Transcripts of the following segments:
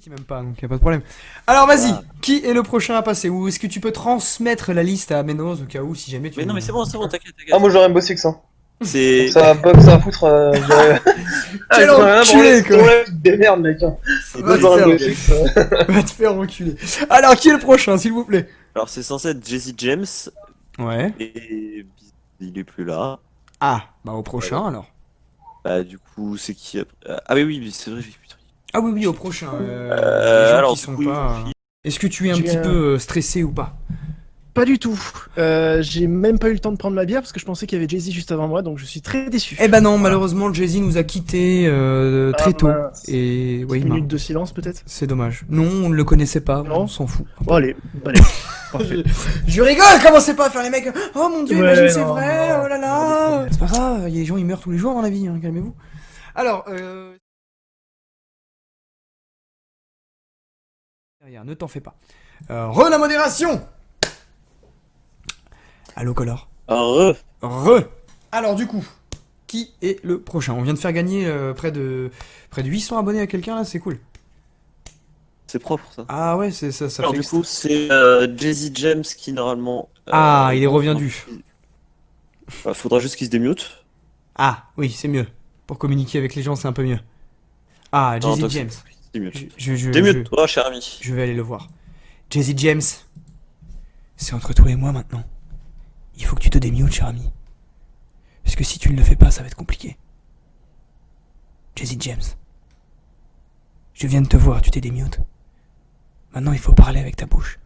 Qui m'aime pas, donc y a pas de problème. Alors vas-y, Ah. qui est le prochain à passer? Ou est-ce que tu peux transmettre la liste à Menos au cas où, si jamais tu... Mais non, mais c'est bon, t'inquiète, Ah, t'inquiète. moi j'aurais Rainbow Six, hein. C'est. Ça va pas que ça à foutre. Ah, Quel ils ont rien à enculé, branler, quoi. ouais, tu te démerdes, mec. Hein. c'est Va Moi te j'aurais faire, Rainbow Six. Va te faire enculer. Alors, qui est le prochain, s'il vous plaît? Alors, c'est censé être Jesse James, Ouais. et il est plus là. Ah, bah au prochain alors. Bah, du coup, c'est qui après? Ah, oui, oui, c'est vrai, putain. Ah oui, oui, au prochain. Les gens Alors, qui du sont coup, pas... Est-ce que tu es un J'ai petit un- peu stressé ou pas? Pas du tout. J'ai même pas eu le temps de prendre ma bière parce que je pensais qu'il y avait Jay-Z juste avant moi, donc je suis très déçu. Eh ben non, Voilà. malheureusement, Jay-Z nous a quittés très Ah, tôt. mince. Et oui, Une minute mince. de silence peut-être. C'est dommage. Non, on ne le connaissait pas, Non. on s'en fout. Bon allez, allez. Parfait. Je rigole, commencez pas à faire les mecs. Oh mon dieu, Ouais, imagine c'est non, vrai, non. oh là là. C'est pas grave, il y a des gens, ils meurent tous les jours dans la vie, hein, calmez-vous. Alors, derrière, ne t'en fais pas. Re la modération. Allô, Color. Re. Alors, du coup, qui est le prochain? On vient de faire gagner près de 800 abonnés à quelqu'un là, c'est cool. c'est propre ça. Ah ouais, c'est ça Alors, fait du coup, c'est Jesse James qui normalement. Ah, il est reviendu. Faudra juste qu'il se démute. Ah, oui, c'est mieux. Pour communiquer avec les gens, c'est un peu mieux. Ah, Non, Jesse toi, James. Démute. Je Démute-toi, cher ami. je vais aller le voir. Jesse James, c'est entre toi et moi maintenant. Il faut que tu te démutes, cher ami. Parce que si tu ne le fais pas, ça va être compliqué. Jesse James, je viens de te voir, tu t'es démute. Maintenant, il faut parler avec ta bouche.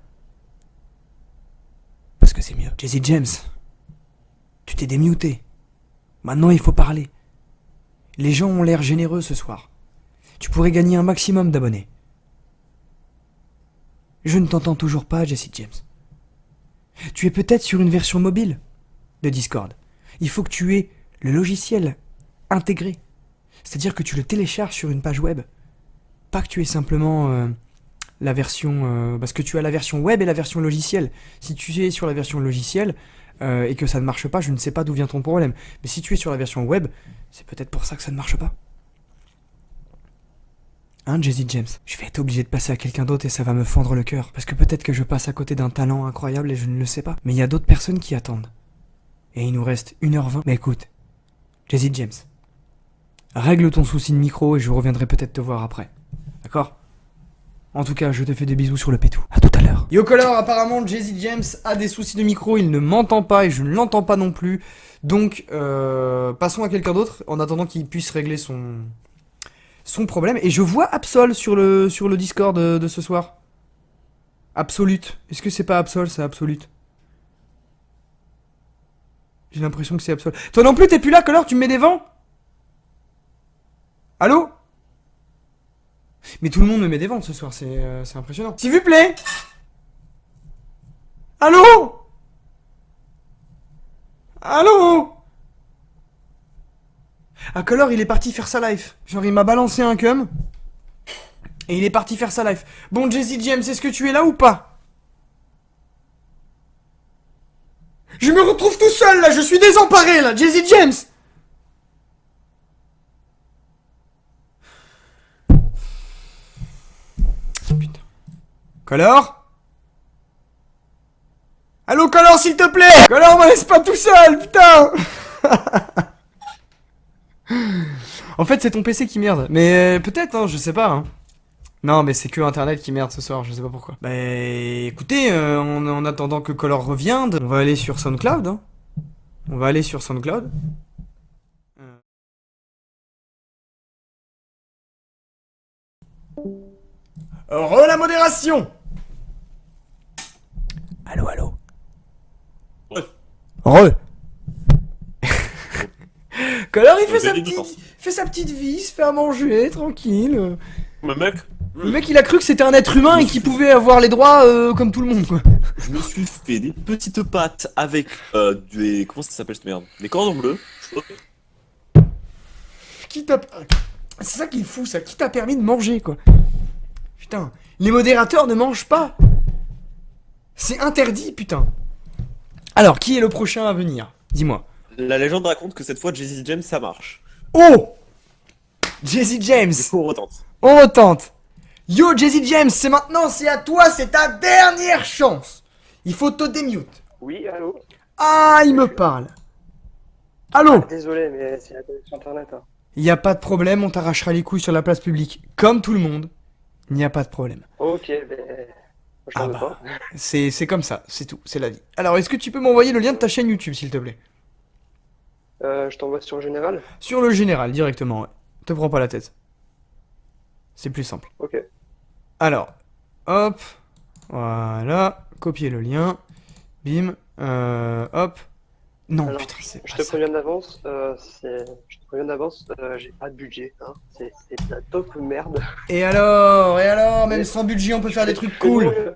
Parce que c'est mieux. Jesse James, tu t'es démuté. Maintenant, il faut parler. Les gens ont l'air généreux ce soir. Tu pourrais gagner un maximum d'abonnés. Je ne t'entends toujours pas, Jesse James. Tu es peut-être sur une version mobile de Discord. Il faut que tu aies le logiciel intégré. C'est-à-dire que tu le télécharges sur une page web. Pas que tu aies simplement la version... parce que tu as la version web et la version logicielle. Si tu es sur la version logicielle et que ça ne marche pas, je ne sais pas d'où vient ton problème. Mais si tu es sur la version web, c'est peut-être pour ça que ça ne marche pas. Hein, Jesse James? Je vais être obligé de passer à quelqu'un d'autre et ça va me fendre le cœur. Parce que peut-être que je passe à côté d'un talent incroyable et je ne le sais pas. Mais il y a d'autres personnes qui attendent. Et il nous reste 1h20. Mais écoute, Jesse James, règle ton souci de micro et je reviendrai peut-être te voir après. D'accord? En tout cas, je te fais des bisous sur le pétou. À tout à l'heure. Yo Color, apparemment Jesse James a des soucis de micro, il ne m'entend pas et je ne l'entends pas non plus. Donc, passons à quelqu'un d'autre en attendant qu'il puisse régler son problème. Et je vois Absol sur le Discord de ce soir. Absolute. Est-ce que c'est pas Absol, c'est Absolute? J'ai l'impression que c'est Absol. Toi non plus, t'es plus là, Color, tu me mets des vents? Allô? Mais tout le monde me met des vents ce soir, c'est impressionnant. S'il vous plaît? Allô? Allô? Ah, Color, il est parti faire sa life. Genre, il m'a balancé un cum. Et il est parti faire sa life. Bon, Jesse James, est-ce que tu es là ou pas? Je me retrouve tout seul, là. Je suis désemparé, là. Jesse James. Putain. Color? Allô, Color, s'il te plaît? Color, me laisse pas tout seul, putain. En fait, c'est ton PC qui merde. Mais peut-être, hein, je sais pas. Hein. Non, mais c'est que Internet qui merde ce soir, je sais pas pourquoi. Bah écoutez, en attendant que Color revienne, on va aller sur SoundCloud. Hein. On va aller sur SoundCloud. Re la modération. Allô, allô. Ouais. Re. Color, il fait Vous sa avez petite, une force. fait sa petite vie, se fait à manger, tranquille. Mais mec, Le mec, il a cru que c'était un être humain et qu'il pouvait avoir les droits comme tout le monde, quoi. je me suis fait des petites pâtes avec des. Comment ça s'appelle cette merde? Des cordons bleus. Qui t'a... C'est ça qui est fou, ça. Qui t'a permis de manger, quoi. Putain, les modérateurs ne mangent pas. C'est interdit, putain. Alors, qui est le prochain à venir? Dis-moi. La légende raconte que cette fois, Jesse James, ça marche. Oh, Jesse James. Du coup, on retente. On retente. Yo, Jesse James, c'est maintenant, c'est à toi, c'est ta dernière chance. Il faut te démute. Oui, allô? Ah, il me parle. Allô? Désolé, mais c'est la connexion internet. Hein. Il n'y a pas de problème, on t'arrachera les couilles sur la place publique. Comme tout le monde, il n'y a pas de problème. Ok, ben. Je t'en veux pas. C'est comme ça, c'est tout, c'est la vie. Alors, est-ce que tu peux m'envoyer le lien de ta chaîne YouTube, s'il te plaît? Je t'envoie sur Général? Sur le général, directement, ouais. Te prends pas la tête. C'est plus simple. Ok. Alors, hop, voilà, copier le lien, bim, hop. Non, Alors, putain, c'est Je pas te ça. préviens d'avance, j'ai pas de budget. Hein. C'est de la top merde. Et alors, même sans budget, on peut faire des trucs Je fais de mon cool. mieux.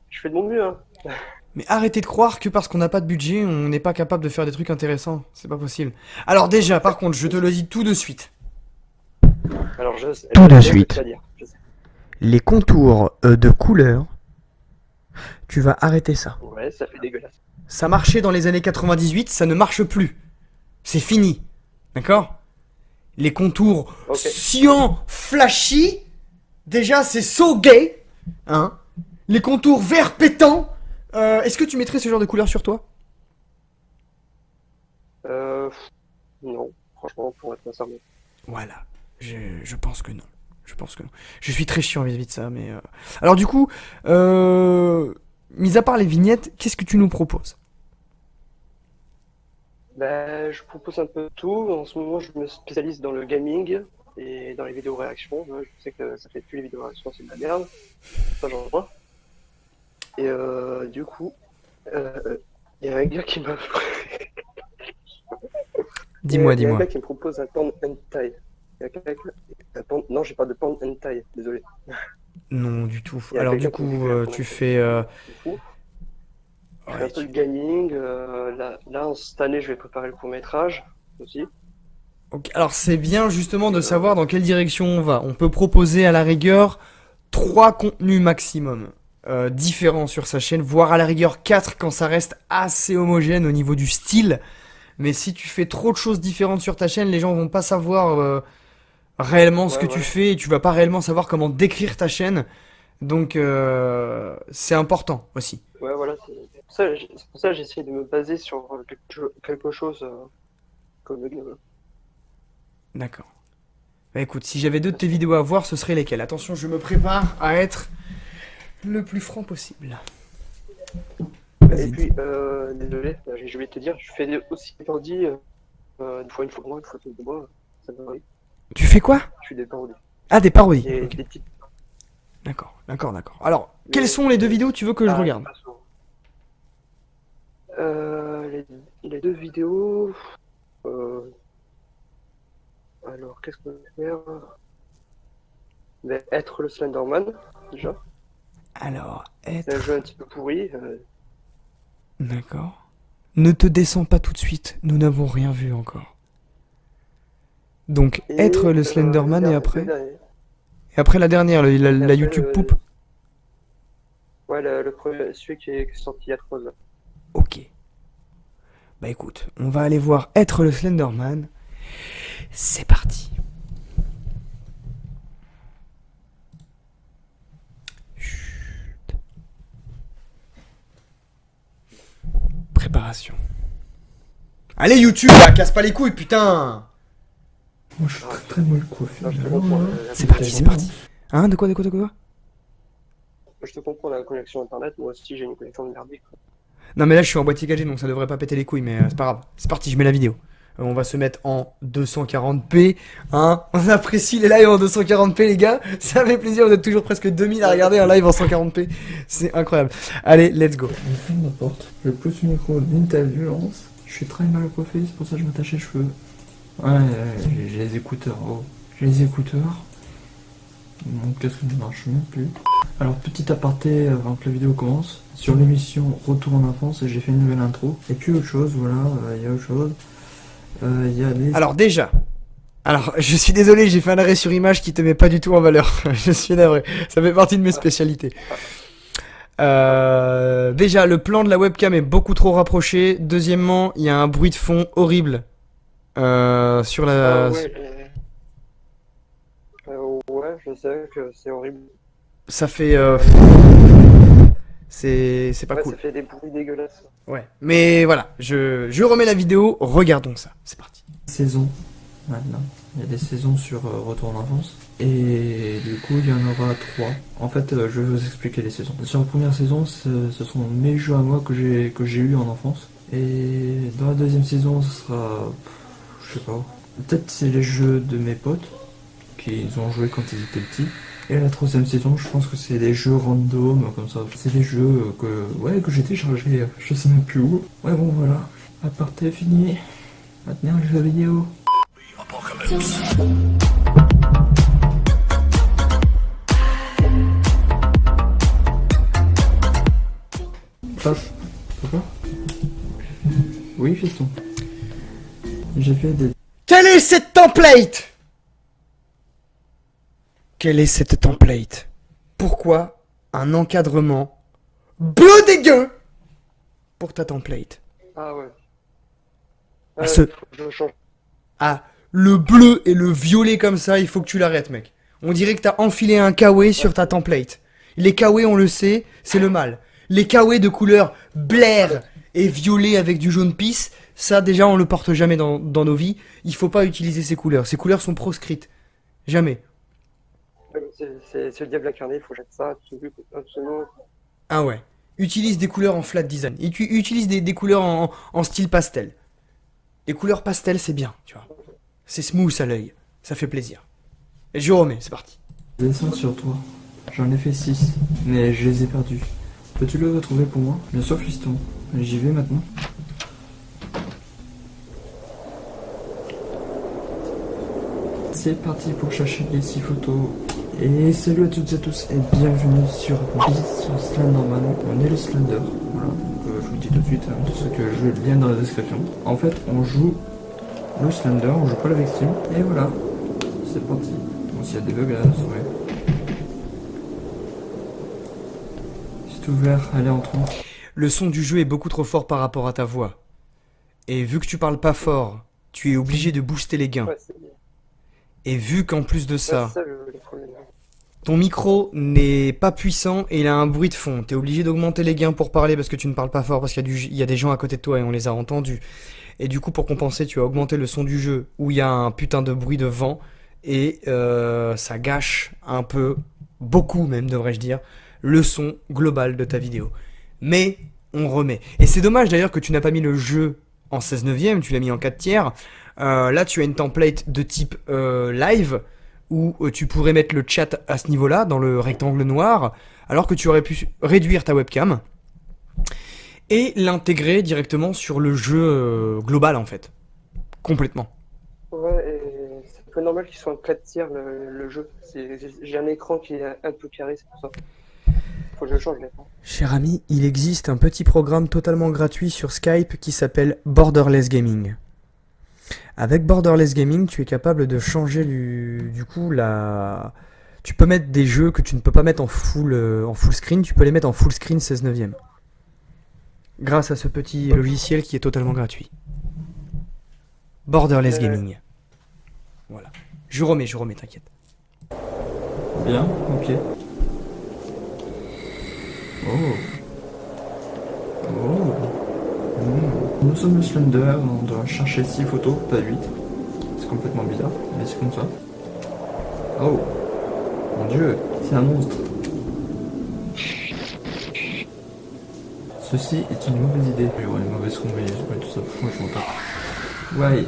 Je fais de mon mieux, hein. Mais arrêtez de croire que parce qu'on n'a pas de budget, on n'est pas capable de faire des trucs intéressants. C'est pas possible. Alors déjà, par contre, je te le dis tout de suite. Alors, Tout de je sais suite. te la dire, je sais. Les contours de couleur, tu vas arrêter ça. Ouais, ça fait dégueulasse. Ça marchait dans les années 98, ça ne marche plus. C'est fini. D'accord? Les contours Ok. cyan flashy, déjà c'est so gay. Hein? Les contours vert pétant. Est-ce que tu mettrais ce genre de couleur sur toi? Non, franchement, pour être sincère, non. Voilà. Je pense que non. Je pense que non. Je suis très chiant vis-à-vis de ça, mais... Alors du coup, mis à part les vignettes, qu'est-ce que tu nous proposes? Ben, je propose un peu de tout. En ce moment, je me spécialise dans le gaming et dans les vidéos réactions. Ouais, je sais que ça fait plus les vidéos réactions, c'est de la merde. Ça, j'en vois. Et du coup, il y a un gars qui m'a. Dis-moi, Il y a un dis-moi. gars qui me propose un pan hentai. Il y a quelqu'un- Non, j'ai pas de pan hentai, désolé. Non, du tout. Il y a Alors du quelqu'un qui me coup, fait un tu pan fais... Du coup, je fais ouais, un peu de gaming. Là, cette année, je vais préparer le court-métrage aussi. Ok, alors c'est bien justement de savoir dans quelle direction on va. On peut proposer à la rigueur 3 contenus maximum différents sur sa chaîne, voire à la rigueur 4 quand ça reste assez homogène au niveau du style. Mais si tu fais trop de choses différentes sur ta chaîne, les gens vont pas savoir réellement ce que Ouais, tu ouais. fais et tu vas pas réellement savoir comment décrire ta chaîne. Donc c'est important aussi. Ouais, voilà, c'est pour ça que j'essaie de me baser sur quelque chose comme D'accord. Bah écoute, si j'avais deux de tes vidéos à voir, ce seraient lesquelles? Attention, je me prépare à être le plus franc possible. Et Vas-y. puis, désolé, je voulais te dire, je fais aussi des parodies, une fois une photo de moi, une photo de moi, ça m'arrive. Tu fais quoi? Je fais des parodies. Ah, des parodies. Et Ok. des petites. D'accord, d'accord, d'accord. Alors, quelles sont les deux vidéos que tu veux que je regarde? pas souvent. Les deux vidéos. Alors, qu'est-ce qu'on va faire? Ben, être le Slenderman, déjà. Alors, C'est un jeu un petit peu pourri. D'accord. Ne te descends pas tout de suite, nous n'avons rien vu encore. Donc, Et, être le Slenderman le et après? dernier. Et après la dernière, la Et après, YouTube Poupe? Ouais, le premier, celui qui est sorti il y a 3 ans. Ok. Bah écoute, on va aller voir être le Slenderman. C'est parti. Chut. Préparation. Allez YouTube là, casse pas les couilles putain. Moi, je suis très mal coiffé. Non, je te alors, comprends. là. C'est parti, c'est parti. Hein, de quoi? Je te comprends la connexion internet, moi aussi j'ai une connexion de merdique. Non mais là je suis en boîtier 4G donc ça devrait pas péter les couilles mais c'est pas grave. C'est parti, je mets la vidéo. On va se mettre en 240p, hein. On apprécie les lives en 240p les gars. Ça fait plaisir, vous êtes toujours presque 2000 à regarder un live en 140p. C'est incroyable. Allez, let's go. Je vais fermer la porte. Je pousse le micro d'interviolence. Je suis très mal coiffé, c'est pour ça que je m'attache les cheveux. Ouais, j'ai les écouteurs. Oh. J'ai les écouteurs. Mon casque ne marche même plus. Alors, petit aparté avant que la vidéo commence. Sur l'émission Retour en enfance, j'ai fait une nouvelle intro. Et puis autre chose, voilà, il y a autre chose. Il y a des... Alors déjà. Alors, je suis désolé, j'ai fait un arrêt sur image qui te met pas du tout en valeur. Je suis navré. Ça fait partie de mes spécialités. Déjà, le plan de la webcam est beaucoup trop rapproché. Deuxièmement, il y a un bruit de fond horrible sur la... Ouais, je sais que c'est horrible. Ça fait... C'est pas Ouais, cool. ça fait des bruits dégueulasses. Ouais. Mais voilà, je remets la vidéo, regardons ça. C'est parti. Saisons maintenant. Il y a des saisons sur Retour en enfance. Et du coup, il y en aura 3. En fait, je vais vous expliquer les saisons. Sur la première saison, ce sont mes jeux à moi que j'ai eu en enfance. Et dans la deuxième saison, ce sera... je sais pas. Peut-être c'est les jeux de mes potes qu'ils ont joué quand ils étaient petits. Et la troisième saison, je pense que c'est des jeux random, comme ça. C'est des jeux que j'ai téléchargés, je sais même plus où. Ouais, bon, voilà. Aparté fini. Maintenant, le jeu vidéo. Papa? Oui, fiston. J'ai fait des... Quelle est cette template? Quelle est cette template? Pourquoi un encadrement bleu dégueu pour ta template? Ah ouais. Ah, ce- faut que je change. Ah, le bleu et le violet comme ça, il faut que tu l'arrêtes, mec. On dirait que t'as enfilé un kawaii sur ta template. Les kawaii, on le sait, c'est le mal. Les kawaii de couleur blaire et violet avec du jaune pisse, ça déjà on le porte jamais dans nos vies. Il faut pas utiliser ces couleurs. Ces couleurs sont proscrites. Jamais. Ouais, mais c'est le diable incarné, il faut jeter ça absolument. Ah ouais. Utilise des couleurs en flat design. Utilise des couleurs en style pastel. Les couleurs pastel, c'est bien, tu vois. C'est smooth à l'œil. Ça fait plaisir. Et je remets, c'est parti. dessins sur toi. J'en ai fait 6, mais je les ai perdus. Peux-tu le retrouver pour moi? Bien sûr, fiston. J'y vais maintenant. C'est parti pour chercher les 6 photos. Et salut à toutes et à tous et bienvenue sur Slenderman. On est le Slender. Voilà, donc je vous dis tout de suite, tout ce que je vais le lien dans la description. En fait, on joue le Slender, on joue pas la victime. Et voilà, c'est parti. Bon, s'il y a des bugs, là, ouais. C'est ouvert, allez, entrons. Le son du jeu est beaucoup trop fort par rapport à ta voix. Et vu que tu parles pas fort, tu es obligé de booster les gains. Ouais, c'est Et vu qu'en plus de ça, ça le problème. ton micro n'est pas puissant et il a un bruit de fond, t'es obligé d'augmenter les gains pour parler parce que tu ne parles pas fort, parce qu'il y a des gens à côté de toi et on les a entendus. Et du coup, pour compenser, tu as augmenté le son du jeu où il y a un putain de bruit de vent et ça gâche un peu, beaucoup même devrais-je dire, le son global de ta vidéo. Mais on remet. Et c'est dommage d'ailleurs que tu n'as pas mis le jeu en 16/9, tu l'as mis en 4 tiers. Là, tu as une template de type live où tu pourrais mettre le chat à ce niveau-là, dans le rectangle noir, alors que tu aurais pu réduire ta webcam et l'intégrer directement sur le jeu global en fait. Complètement. Ouais, et c'est pas normal qu'il soit en 4 tiers le jeu. J'ai un écran qui est un peu carré, c'est pour ça. Faut que je change l'écran. Cher ami, il existe un petit programme totalement gratuit sur Skype qui s'appelle Borderless Gaming. Avec Borderless Gaming, tu es capable de changer du coup la... Tu peux mettre des jeux que tu ne peux pas mettre en full screen, tu peux les mettre en full screen 16/9. Grâce à ce petit logiciel qui est totalement gratuit. Borderless Gaming. Voilà. Je remets, t'inquiète. Bien, ok. Oh. Oh. Nous sommes le Slender, on doit chercher 6 photos, pas 8. C'est complètement bizarre, mais c'est comme ça. Oh. Mon dieu, c'est un monstre. Ceci est une mauvaise idée. J'aurais une mauvaise combinaison et tout ça, moi je m'en tape. Ouais.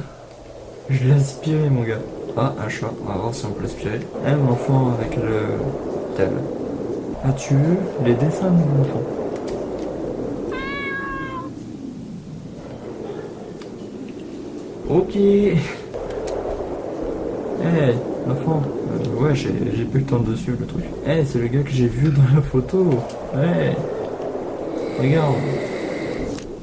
Je l'ai aspiré mon gars. Ah, un chat, on va voir si on peut l'aspirer. Eh, mon enfant avec le tel. As-tu vu les dessins de mon enfant? Ok. Eh, l'enfant. Ouais, j'ai plus le temps de suivre le truc. Eh, c'est le gars que j'ai vu dans la photo. Ouais. Regarde.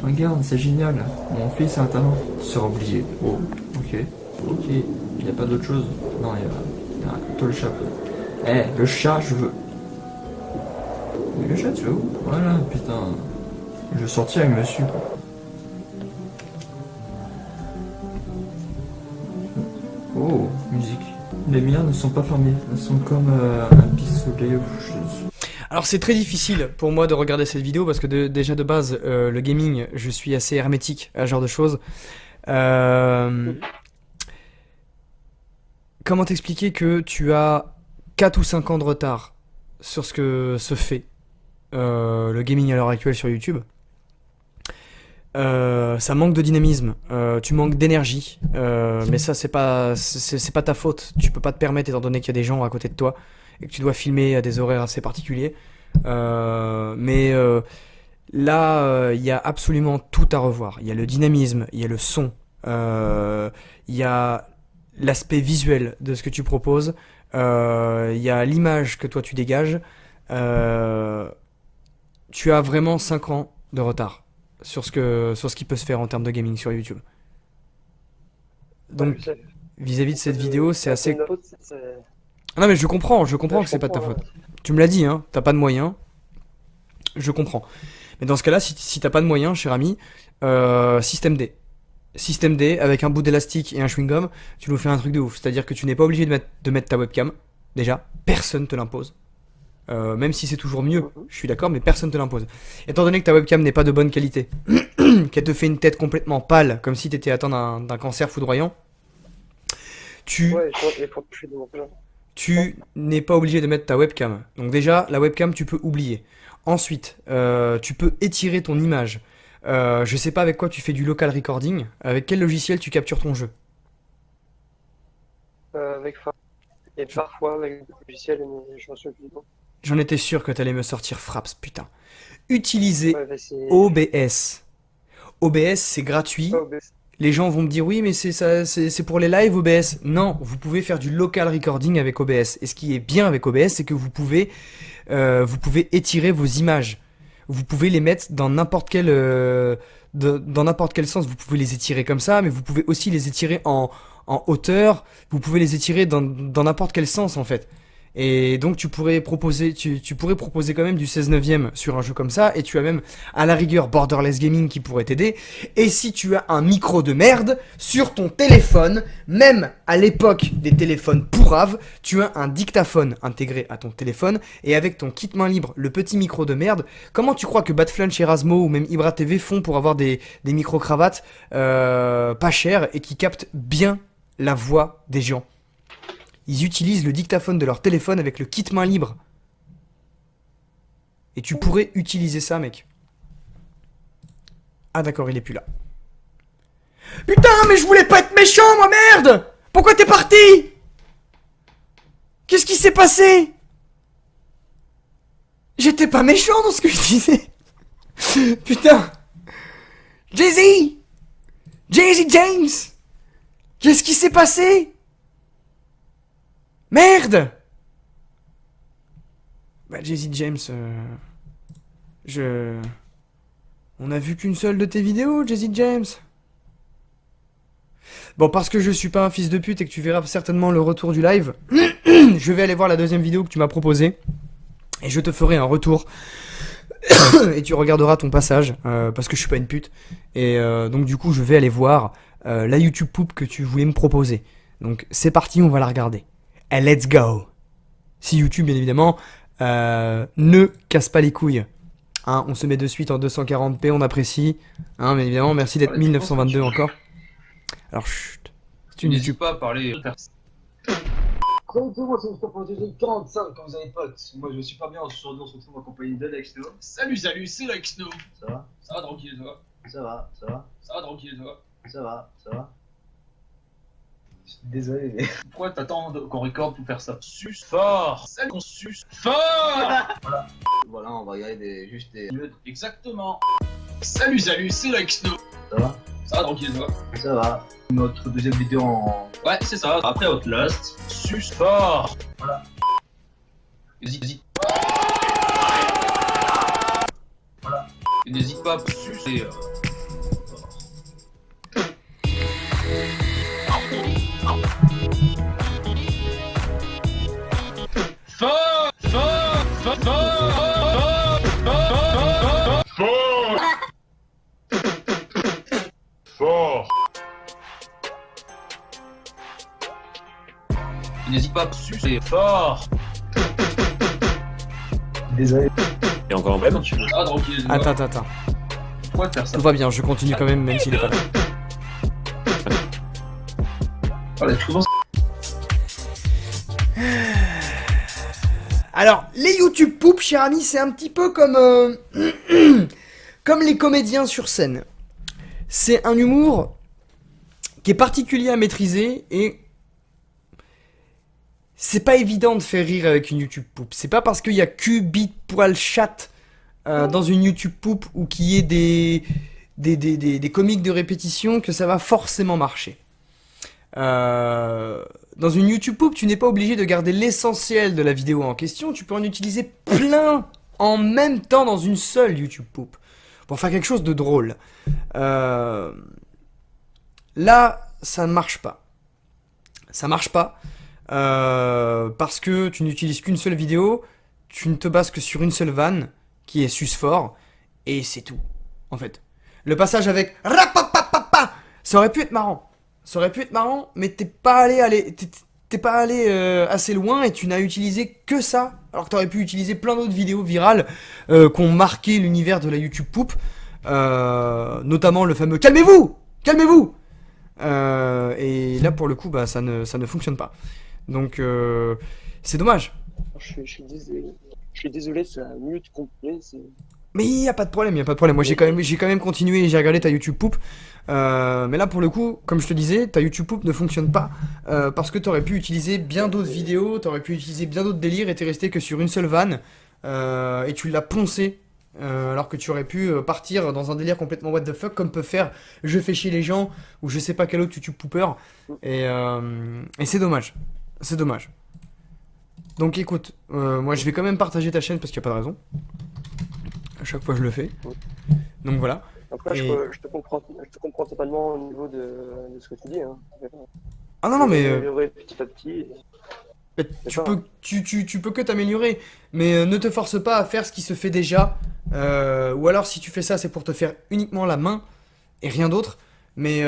Regarde, c'est génial. Mon fils a un talent. Tu seras obligé. Oh, ok. Ok. Il n'y a pas d'autre chose. Non, il y a plutôt le chat. Eh, le chat, je veux. Mais le chat, tu veux où? Voilà, putain. Je veux sortir avec monsieur, quoi. Oh, musique. Les miens ne sont pas fermés, elles sont comme un pistolet. Alors c'est très difficile pour moi de regarder cette vidéo parce que déjà de base, le gaming, je suis assez hermétique à ce genre de choses. Comment t'expliquer que tu as 4 ou 5 ans de retard sur ce que se fait le gaming à l'heure actuelle sur YouTube? Ça manque de dynamisme, tu manques d'énergie, mais ça c'est pas ta faute, tu peux pas te permettre étant donné qu'il y a des gens à côté de toi et que tu dois filmer à des horaires assez particuliers. Mais là, il y a absolument tout à revoir. Il y a le dynamisme, il y a le son, il y a l'aspect visuel de ce que tu proposes, il y a l'image que toi tu dégages. Tu as vraiment 5 ans de retard sur ce qui peut se faire en termes de gaming sur YouTube. Donc, vis-à-vis de cette vidéo, c'est assez... Ah non mais je comprends que c'est pas de ta faute. Tu me l'as dit, hein, t'as pas de moyens. Je comprends. Mais dans ce cas-là, si t'as pas de moyens, cher ami, système D. Système D, avec un bout d'élastique et un chewing-gum, tu nous fais un truc de ouf. C'est-à-dire que tu n'es pas obligé de mettre ta webcam. Déjà, personne te l'impose. Même si c'est toujours mieux, je suis d'accord, mais personne te l'impose. Étant donné que ta webcam n'est pas de bonne qualité, qu'elle te fait une tête complètement pâle, comme si t'étais atteint d'un cancer foudroyant, tu n'es pas obligé de mettre ta webcam. Donc déjà, la webcam, tu peux oublier. Ensuite, tu peux étirer ton image. Je sais pas avec quoi tu fais du local recording. Avec quel logiciel tu captures ton jeu? Avec Fraps. Et parfois avec des logiciels, mais je m'en souviens plus. J'en étais sûr que t'allais me sortir Fraps, putain. Utilisez Ouais, bah, OBS. OBS, c'est gratuit. OBS. Les gens vont me dire oui, mais c'est pour les lives OBS. Non, vous pouvez faire du local recording avec OBS. Et ce qui est bien avec OBS, c'est que vous pouvez étirer vos images. Vous pouvez les mettre dans n'importe quel sens. Vous pouvez les étirer comme ça, mais vous pouvez aussi les étirer en hauteur. Vous pouvez les étirer dans n'importe quel sens en fait. Et donc tu pourrais proposer quand même du 16/9 sur un jeu comme ça, et tu as même à la rigueur Borderless Gaming qui pourrait t'aider. Et si tu as un micro de merde sur ton téléphone, même à l'époque des téléphones pourraves, tu as un dictaphone intégré à ton téléphone, et avec ton kit main libre, le petit micro de merde, comment tu crois que Batflunch, Erasmo ou même Ibra TV font pour avoir des micro-cravates pas chères et qui captent bien la voix des gens? Ils utilisent le dictaphone de leur téléphone avec le kit main libre. Et tu pourrais utiliser ça, mec. Ah d'accord, il est plus là. Putain, mais je voulais pas être méchant, moi, merde! Pourquoi t'es parti? Qu'est-ce qui s'est passé? J'étais pas méchant dans ce que je disais. Putain. Jay-Z James! Qu'est-ce qui s'est passé? Merde! Bah, Jay-Z James, on a vu qu'une seule de tes vidéos, Jay-Z James. Bon, parce que je suis pas un fils de pute et que tu verras certainement le retour du live, je vais aller voir la deuxième vidéo que tu m'as proposée. Et je te ferai un retour. Et tu regarderas ton passage, parce que je suis pas une pute. Et donc du coup, je vais aller voir la YouTube poupe que tu voulais me proposer. Donc c'est parti, on va la regarder. Et let's go. Si YouTube, bien évidemment, ne casse pas les couilles. Hein, on se met de suite en 240p, on apprécie. Hein, bien évidemment, merci d'être 1922 encore. Alors, chut. C'est une YouTube. N'hésite pas à parler. Moi, c'est pour protéger 45 quand vous avez potes. Moi, je suis pas bien, on se retrouve en compagnie d'Alexno. Salut, c'est Lexno. Ça va? Ça va tranquille, toi? Ça va, ça va. Ça va tranquille, toi? Ça va, ça va. Désolé, mais. Pourquoi t'attends qu'on recorde pour faire ça? Suce fort. Salut, on suce fort. Voilà, on va regarder juste des. Exactement. Salut, c'est Lexno. Ça va? Ça va tranquille, toi? Ça va. Notre deuxième vidéo en. Ouais, c'est ça. Après Outlast, suce fort. Voilà. Vas-y. Voilà. Et n'hésite pas à sucer. N'hésite pas à sucer fort. Désolé. Et encore un même. Ah, donc il est Attends. Pourquoi faire ça? Tout va bien, je continue quand même s'il est pas là. Voilà, tu commences. Alors, les YouTube poop, cher ami, c'est un petit peu comme comme les comédiens sur scène. C'est un humour qui est particulier à maîtriser et c'est pas évident de faire rire avec une YouTube poop. C'est pas parce qu'il y a cul, bite, poil, chat dans une YouTube poop ou qu'il y ait des comiques de répétition que ça va forcément marcher. Dans une YouTube poop, tu n'es pas obligé de garder l'essentiel de la vidéo en question, tu peux en utiliser plein en même temps dans une seule YouTube poop pour faire quelque chose de drôle. Là, ça ne marche pas. Ça marche pas parce que tu n'utilises qu'une seule vidéo, tu ne te bases que sur une seule vanne qui est sus fort et c'est tout. En fait, le passage avec rapapapapa, ça aurait pu être marrant. Ça aurait pu être marrant, mais t'es pas allé assez loin et tu n'as utilisé que ça, alors que t'aurais pu utiliser plein d'autres vidéos virales qui ont marqué l'univers de la YouTube poop, notamment le fameux calmez-vous, calmez-vous. Et là pour le coup, bah ça ne fonctionne pas. Donc c'est dommage. Je suis désolé, c'est un mute complet. Mais il y a pas de problème, Moi j'ai quand même continué et j'ai regardé ta YouTube poop. Mais là pour le coup, comme je te disais, ta YouTube poop ne fonctionne pas parce que t'aurais pu utiliser bien d'autres vidéos, t'aurais pu utiliser bien d'autres délires et t'es resté que sur une seule vanne et tu l'as poncé alors que tu aurais pu partir dans un délire complètement what the fuck comme peut faire Je fais chier les gens ou je sais pas quel autre YouTube pooper et c'est dommage. C'est dommage. Donc écoute, moi je vais quand même partager ta chaîne parce qu'il n'y a pas de raison. À chaque fois je le fais. Donc voilà. Après, Et- je te comprends totalement au niveau de ce que tu dis. Hein. Ah non, mais Améliorer petit à petit. tu peux que t'améliorer. Mais ne te force pas à faire ce qui se fait déjà. Ou alors si tu fais ça, c'est pour te faire uniquement la main et rien d'autre. Mais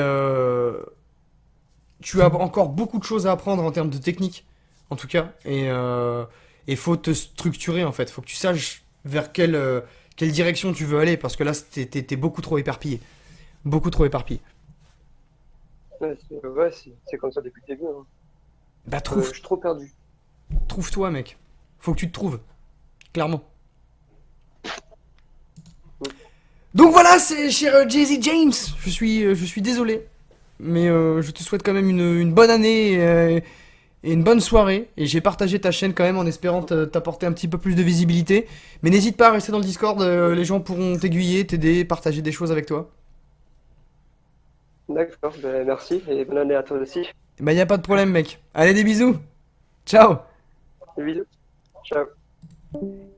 tu as encore beaucoup de choses à apprendre en termes de technique, en tout cas. Et faut te structurer en fait. Faut que tu saches vers quelle direction tu veux aller. Parce que là, t'es beaucoup trop éparpillé. Beaucoup trop éparpillé. Ouais, c'est comme ça depuis le début. Hein. Bah Je suis trop perdu. trouve-toi mec. Faut que tu te trouves. Clairement. Donc voilà, c'est cher Jay-Z James. Je suis désolé. Mais je te souhaite quand même une bonne année et une bonne soirée. Et j'ai partagé ta chaîne quand même en espérant t'apporter un petit peu plus de visibilité. Mais n'hésite pas à rester dans le Discord. Les gens pourront t'aiguiller, t'aider, partager des choses avec toi. D'accord, ben, merci et bonne année à toi aussi. Bah y a pas de problème mec. Allez des bisous. Ciao. Des bisous. Ciao.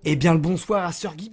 Et bien le bonsoir à Sir Gibbs.